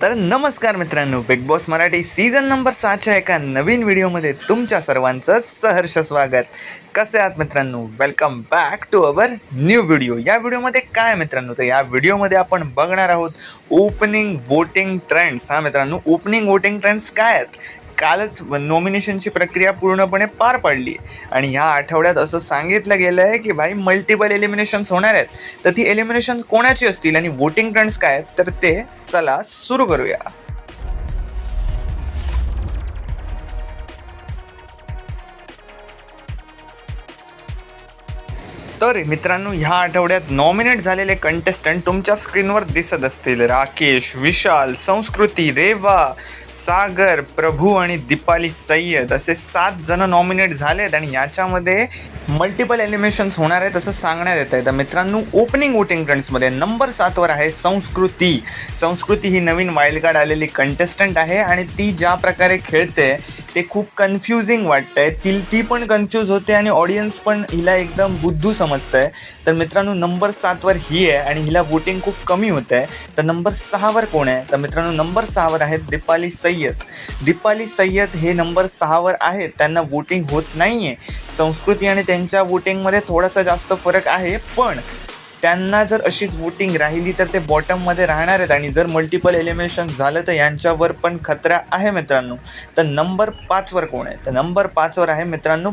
तर नमस्कार मित्रांनो, Bigg Boss Marathi season number 6च्या एका नवीन व्हिडिओमध्ये तुमच्या सर्वांचं सहर्ष स्वागत. कसे आहात मित्रांनो? Welcome back to our new video. या व्हिडिओमध्ये काय मित्रांनो, तर या व्हिडिओमध्ये आपण बघणार आहोत ओपनिंग वोटिंग ट्रेंड्स. हा मित्रांनो, ओपनिंग वोटिंग ट्रेंड्स काय आहेत? कालच नॉमिनेशनची प्रक्रिया पूर्णपणे पार पडली आणि ह्या आठवड्यात असं सांगितलं गेलं आहे की भाई मल्टिपल एलिमिनेशन्स होणार आहेत. तर ती एलिमिनेशन कोणाची असतील आणि वोटिंग ट्रेंड्स काय आहेत, तर ते चला सुरू करूया. तर मित्रांनो, ह्या आठवड्यात नॉमिनेट झालेले कंटेस्टंट तुमच्या स्क्रीनवर दिसत असतील. राकेश, विशाल, संस्कृती, रेवा, सागर, प्रभू आणि दीपाली सय्यद असे 7 जण नॉमिनेट झालेत आणि याच्यामध्ये मल्टिपल एलिमिनेशन्स होणार आहेत असं सांगण्यात येत आहे. तर मित्रांनो, ओपनिंग वोटिंग ट्रेंड्समध्ये नंबर 7वर आहे संस्कृती. संस्कृती ही नवीन वाईल्ड कार्ड आलेली कंटेस्टंट आहे आणि ती ज्या प्रकारे खेळते ते खूप कन्फ्युजिंग वाटतंय. ती पण कन्फ्यूज होते आणि ऑडियन्स पण हिला एकदम बुद्धू समजतंय. तर मित्रांनो, नंबर 7वर ही आहे आणि हिला वोटिंग खूप कमी होतं आहे. तर नंबर 6वर कोण आहे? तर मित्रांनो, नंबर 6वर आहेत दीपाली सय्यद. दीपाली सय्यद हे नंबर 6वर आहेत, त्यांना वोटिंग होत नाही आहे. संस्कृती आणि त्यांच्या वोटिंगमध्ये थोडासा जास्त फरक आहे, पण त्यांना जर अशीच वोटिंग राहिली तर ते बॉटममध्ये राहणार आहेत आणि जर मल्टिपल एलिमिनेशन झालं तर यांच्यावर पण खतरा आहे मित्रांनो. तर नंबर 5वर कोण आहे? तर नंबर 5वर आहे मित्रांनो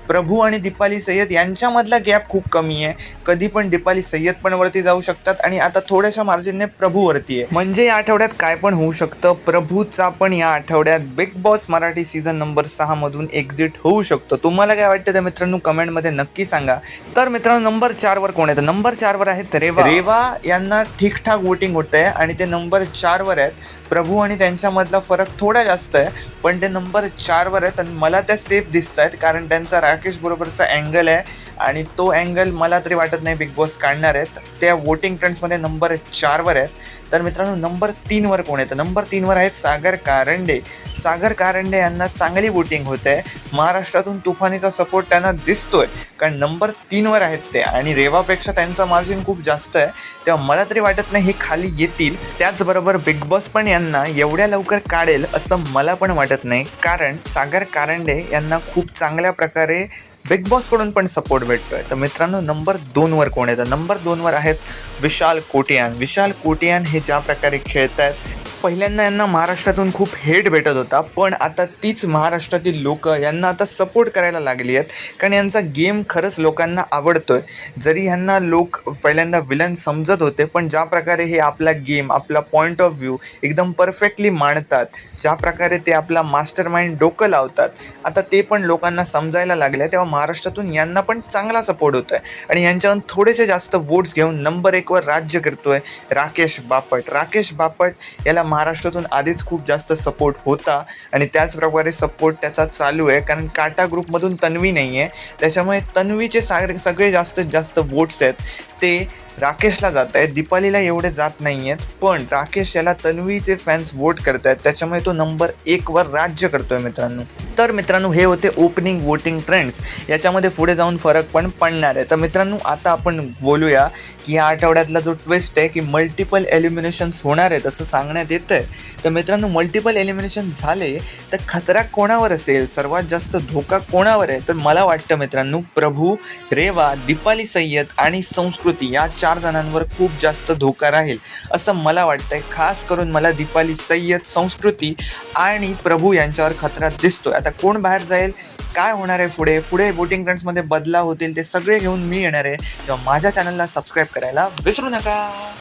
प्रभू आणि दीपाली सय्यद यांच्यामधला गॅप खूप कमी आहे. कधी पण दीपाली सय्यद पण वरती जाऊ शकतात आणि आता थोड्याशा मार्जिनने प्रभू वरती आहे. म्हणजे या आठवड्यात काय पण होऊ शकतं. प्रभूचा पण या आठवड्यात big Boss Marathi season number 6 मधून एक्झिट होऊ शकतो. तुम्हाला काय वाटतं ते मित्रांनो कमेंटमध्ये नक्की सांगा. तर मित्रांनो, नंबर 4वर कोण आहे? तर नंबर 4वर आहेत रेवा यांना ठीकठाक वोटिंग होत आहे आणि ते नंबर 4वर आहेत. प्रभू आणि त्यांच्यामधला फरक थोडा जास्त आहे, पण ते नंबर 4वर आहेत आणि मला त्या सेफ दिसत आहेत कारण त्यांचा राकेश बरोबरचा अँगल आहे आणि तो अँगल मला तरी वाटत नाही बिग बॉस काढणार आहेत. त्या वोटिंग ट्रेंड्समध्ये नंबर 4वर आहेत. तर मित्रांनो, नंबर 3वर कोण आहे? तर नंबर 3वर आहेत सागर कारंडे. सागर कारंडे यांना चांगली वोटिंग होत आहे. महाराष्ट्रातून तुफानीचा सपोर्ट त्यांना दिसतोय कारण नंबर 3वर आहेत ते आणि रेवापेक्षा त्यांचा मार्जिन खूप जास्त आहे. तेव्हा मला तरी वाटत नाही हे खाली येतील. त्याचबरोबर बिग बॉस पण यांना एवढ्या लवकर काढेल असं मला पण वाटत नाही, कारण सागर कारंडे यांना खूप चांगल्या प्रकारे बिग बॉसकडून पण सपोर्ट भेटतोय. तर मित्रांनो, नंबर 2वर कोण आहे? तर नंबर 2वर आहेत विशाल कोटियान. विशाल कोटियान हे ज्या प्रकारे खेळत आहेत, पहिल्यांदा यांना महाराष्ट्रातून खूप हेट भेटत होता, पण आता तीच महाराष्ट्रातील लोक यांना आता सपोर्ट करायला लागली आहेत कारण यांचा गेम खरंच लोकांना आवडतोय. जरी यांना लोक पहिल्यांदा विलन समजत होते, पण ज्या प्रकारे हे आपला गेम, आपला पॉईंट ऑफ व्ह्यू एकदम परफेक्टली मांडतात, ज्या प्रकारे ते आपला मास्टर माइंड डोकं लावतात, आता ते पण लोकांना समजायला लागले. तेव्हा महाराष्ट्रातून यांना पण चांगला सपोर्ट होतोय आणि यांच्यावर थोडेसे जास्त वोट्स घेऊन नंबर 1वर राज्य करतोय राकेश बापट. राकेश बापट याला महाराष्ट्रातून आधीच खूप जास्त सपोर्ट होता आणि त्याचप्रकारे सपोर्ट त्याचा चालू आहे कारण काटा ग्रुपमधून तन्वी नाही आहे. त्याच्यामुळे तन्वीचे सगळे जास्तीत जास्त वोट्स आहेत ते राकेशला जात आहेत. दीपालीला एवढे जात नाही आहेत, पण राकेश याला तन्वीचे फॅन्स वोट करत आहेत, त्याच्यामुळे तो नंबर 1वर राज्य करतोय मित्रांनो. तर मित्रांनो, हे होते ओपनिंग वोटिंग ट्रेंड्स. याच्यामध्ये पुढे जाऊन फरक पण पडणार आहे. तर मित्रांनो, आता आपण बोलूया की या आठवड्यातला जो ट्विस्ट आहे की मल्टिपल एलिमिनेशन्स होणार आहेत असं सांगण्यात येतं आहे. तर मित्रांनो, मल्टिपल एलिमिनेशन झाले तर खतरा कोणावर असेल? सर्वात जास्त धोका कोणावर आहे? तर मला वाटतं मित्रांनो, प्रभू, रेवा, दीपाली सय्यद आणि संस्कृती या 4 जणांवर खूप जास्त धोका राहील असं मला वाटतंय. खास करून मला दीपाली सय्यद, संस्कृती आणि प्रभू यांच्यावर खतरा दिसतोय. आता कोण बाहेर जाईल, काय होणार आहे पुढे वोटिंग ट्रेंड्समध्ये बदलाव होतील, ते सगळे घेऊन मी येणार आहे. तेव्हा माझ्या चॅनलला सबस्क्राईब करायला विसरू नका.